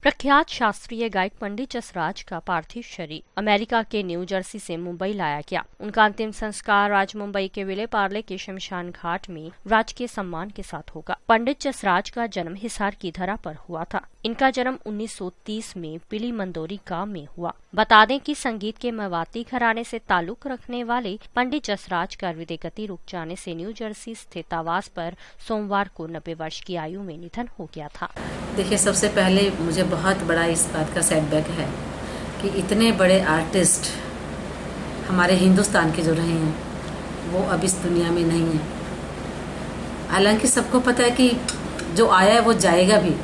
प्रख्यात शास्त्रीय गायक पंडित जसराज का पार्थिव शरीर अमेरिका के न्यू जर्सी से मुंबई लाया गया। उनका अंतिम संस्कार आज मुंबई के विले पार्ले के शमशान घाट में राजकीय सम्मान के साथ होगा। पंडित जसराज का जन्म हिसार की धरा पर हुआ था। इनका जन्म 1930 में पिली मंदोरी गांव में हुआ। बता दें कि संगीत के मेवाती घराने से ताल्लुक रखने वाले पंडित जसराज का हृदय गति रुक जाने से न्यू जर्सी स्थित आवास पर सोमवार को 90 वर्ष की आयु में निधन हो गया था। देखिए, सबसे पहले मुझे बहुत बड़ा इस बात का सेटबैक है कि इतने बड़े आर्टिस्ट हमारे हिंदुस्तान के जो रहे हैं वो अब इस दुनिया में नहीं है। हालांकि सबको पता है कि जो आया है वो जाएगा भी,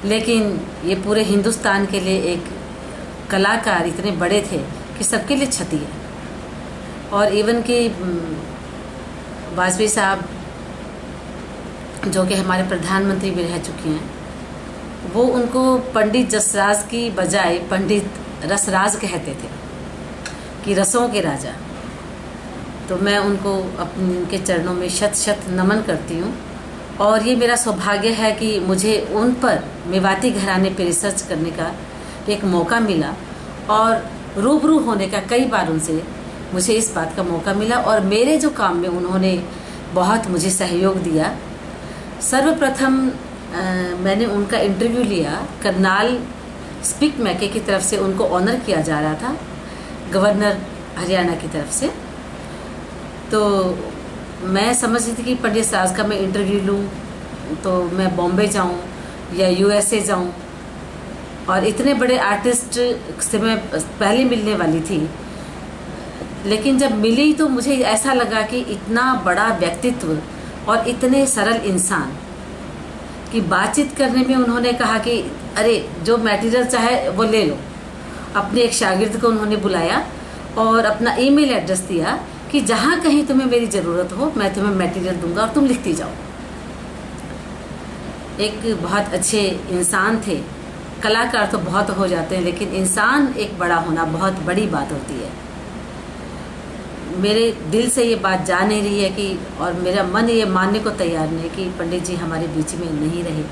लेकिन ये पूरे हिंदुस्तान के लिए एक कलाकार इतने बड़े थे कि सबके लिए क्षति है। और इवन कि वाजपेयी साहब जो कि हमारे प्रधानमंत्री भी रह चुके हैं, वो उनको पंडित जसराज की बजाय पंडित रसराज कहते थे कि रसों के राजा। तो मैं उनको अपने उनके चरणों में शत शत नमन करती हूँ। और ये मेरा सौभाग्य है कि मुझे उन पर मेवाती घराने पे रिसर्च करने का एक मौका मिला और रूबरू होने का कई बार उनसे मुझे इस बात का मौका मिला। और मेरे जो काम में उन्होंने बहुत मुझे सहयोग दिया। सर्वप्रथम मैंने उनका इंटरव्यू लिया। करनाल स्पीक मैके की तरफ से उनको ऑनर किया जा रहा था, गवर्नर हरियाणा की तरफ से। तो मैं समझ रही थी कि पंडित जसराज का मैं इंटरव्यू लूँ तो मैं बॉम्बे जाऊँ या यूएसए जाऊँ, और इतने बड़े आर्टिस्ट से मैं पहले मिलने वाली थी। लेकिन जब मिली तो मुझे ऐसा लगा कि इतना बड़ा व्यक्तित्व और इतने सरल इंसान कि बातचीत करने में उन्होंने कहा कि अरे जो मटेरियल चाहे वो ले लो। अपने एक शागिर्द को उन्होंने बुलाया और अपना ईमेल एड्रेस दिया कि जहाँ कहीं तुम्हें मेरी ज़रूरत हो मैं तुम्हें मटेरियल दूंगा और तुम लिखती जाओ। एक बहुत अच्छे इंसान थे। कलाकार तो बहुत हो जाते हैं, लेकिन इंसान एक बड़ा होना बहुत बड़ी बात होती है। मेरे दिल से ये बात जा नहीं रही है कि, और मेरा मन ये मानने को तैयार नहीं कि पंडित जी हमारे बीच में नहीं रहे।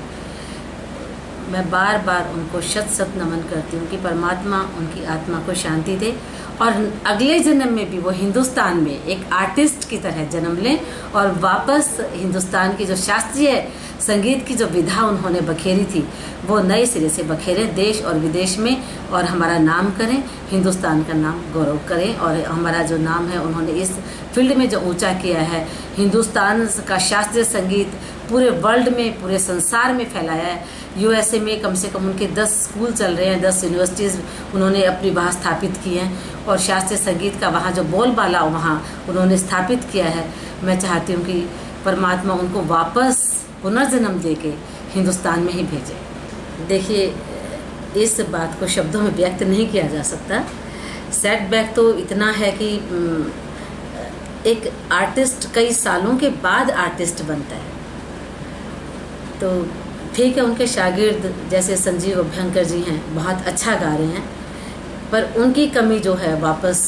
मैं बार बार उनको शत शत नमन करती हूँ कि परमात्मा उनकी आत्मा को शांति दे और अगले जन्म में भी वो हिंदुस्तान में एक आर्टिस्ट की तरह जन्म लें और वापस हिंदुस्तान की जो शास्त्रीय संगीत की जो विधा उन्होंने बखेरी थी वो नए सिरे से बखेरें देश और विदेश में, और हमारा नाम करें, हिंदुस्तान का नाम गौरव करें। और हमारा जो नाम है उन्होंने इस फील्ड में जो ऊंचा किया है, हिंदुस्तान का शास्त्रीय संगीत पूरे वर्ल्ड में, पूरे संसार में फैलाया है। यूएसए में कम से कम उनके 10 स्कूल चल रहे हैं, 10 यूनिवर्सिटीज़ उन्होंने अपनी वहाँ स्थापित की हैं और शास्त्रीय संगीत का वहाँ जो बोलबाला वहाँ उन्होंने स्थापित किया है। मैं चाहती हूँ कि परमात्मा उनको वापस पुनर्जन्म दे के हिंदुस्तान में ही भेजे। देखिए, इस बात को शब्दों में व्यक्त नहीं किया जा सकता। सेटबैक तो इतना है कि एक आर्टिस्ट कई सालों के बाद आर्टिस्ट बनता है। तो ठीक है, उनके शागिर्द जैसे संजीव अभ्यंकर जी हैं, बहुत अच्छा गा रहे हैं, पर उनकी कमी जो है वापस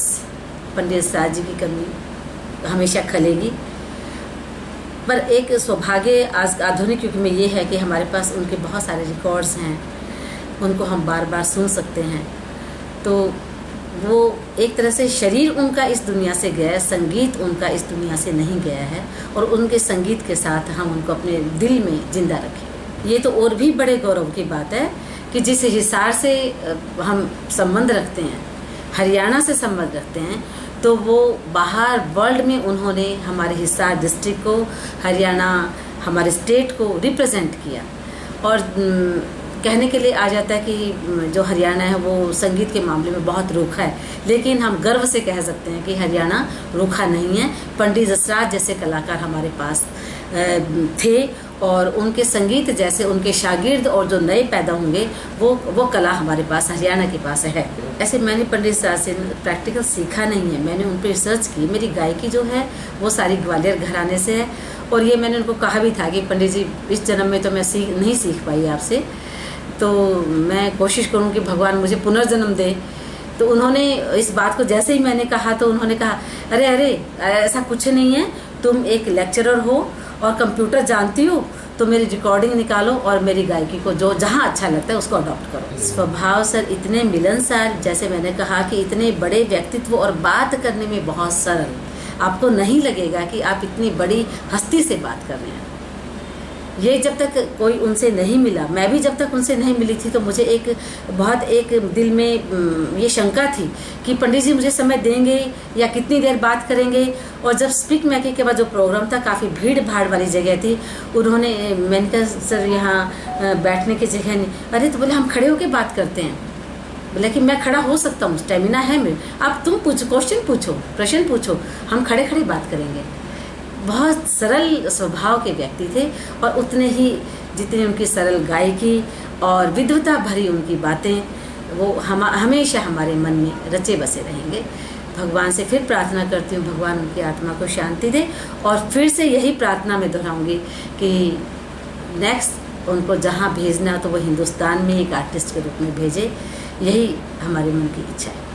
पंडित जसराज जी की कमी हमेशा खलेगी। पर एक सौभाग्य आज आधुनिक युग में ये है कि हमारे पास उनके बहुत सारे रिकॉर्ड्स हैं, उनको हम बार बार सुन सकते हैं। तो वो एक तरह से शरीर उनका इस दुनिया से गया है, संगीत उनका इस दुनिया से नहीं गया है, और उनके संगीत के साथ हम उनको अपने दिल में जिंदा रखें। ये तो और भी बड़े गौरव की बात है कि जिस हिसार से हम संबंध रखते हैं, हरियाणा से संबंध रखते हैं, तो वो बाहर वर्ल्ड में उन्होंने हमारे हिसार डिस्ट्रिक्ट को, हरियाणा, हमारे स्टेट को रिप्रेजेंट किया। और कहने के लिए आ जाता है कि जो हरियाणा है वो संगीत के मामले में बहुत रूखा है, लेकिन हम गर्व से कह सकते हैं कि हरियाणा रूखा नहीं है। पंडित जसराज जैसे कलाकार हमारे पास थे और उनके संगीत जैसे उनके शागिर्द और जो नए पैदा होंगे वो कला हमारे पास, हरियाणा के पास है। ऐसे मैंने पंडित जसराज से प्रैक्टिकल सीखा नहीं है, मैंने उन पर रिसर्च की। मेरी गायकी जो है वो सारी ग्वालियर घराने से है, और ये मैंने उनको कहा भी था कि पंडित जी इस जन्म में तो मैं नहीं सीख पाई आपसे, तो मैं कोशिश करूँ कि भगवान मुझे पुनर्जन्म दे। तो उन्होंने इस बात को जैसे ही मैंने कहा तो उन्होंने कहा, अरे ऐसा कुछ नहीं है, तुम एक लेक्चरर हो और कंप्यूटर जानती हो तो मेरी रिकॉर्डिंग निकालो और मेरी गायकी को जो जहाँ अच्छा लगता है उसको अडॉप्ट करो। स्वभाव सर इतने मिलनसार, जैसे मैंने कहा कि इतने बड़े व्यक्तित्व और बात करने में बहुत सरल, आपको नहीं लगेगा कि आप इतनी बड़ी हस्ती से बात कर रहे हैं। ये जब तक कोई उनसे नहीं मिला, मैं भी जब तक उनसे नहीं मिली थी, तो मुझे एक दिल में ये शंका थी कि पंडित जी मुझे समय देंगे या कितनी देर बात करेंगे। और जब स्पीक मैके के बाद जो प्रोग्राम था, काफ़ी भीड़ भाड़ वाली जगह थी, उन्होंने, मैंने कहा सर यहाँ बैठने की जगह नहीं। अरे तो बोले हम खड़े होकर बात करते हैं। बोला कि मैं खड़ा हो सकता हूँ, स्टेमिना है मेरे, आप तुम पूछो, प्रश्न पूछो, हम खड़े खड़े बात करेंगे। बहुत सरल स्वभाव के व्यक्ति थे और उतने ही जितनी उनकी सरल गायकी और विद्वता भरी उनकी बातें, वो हमेशा हमारे मन में रचे बसे रहेंगे। भगवान से फिर प्रार्थना करती हूँ, भगवान उनकी आत्मा को शांति दे। और फिर से यही प्रार्थना मैं दोहराऊंगी कि नेक्स्ट उनको जहाँ भेजना तो वो हिंदुस्तान में एक आर्टिस्ट के रूप में भेजे। यही हमारे मन की इच्छा है।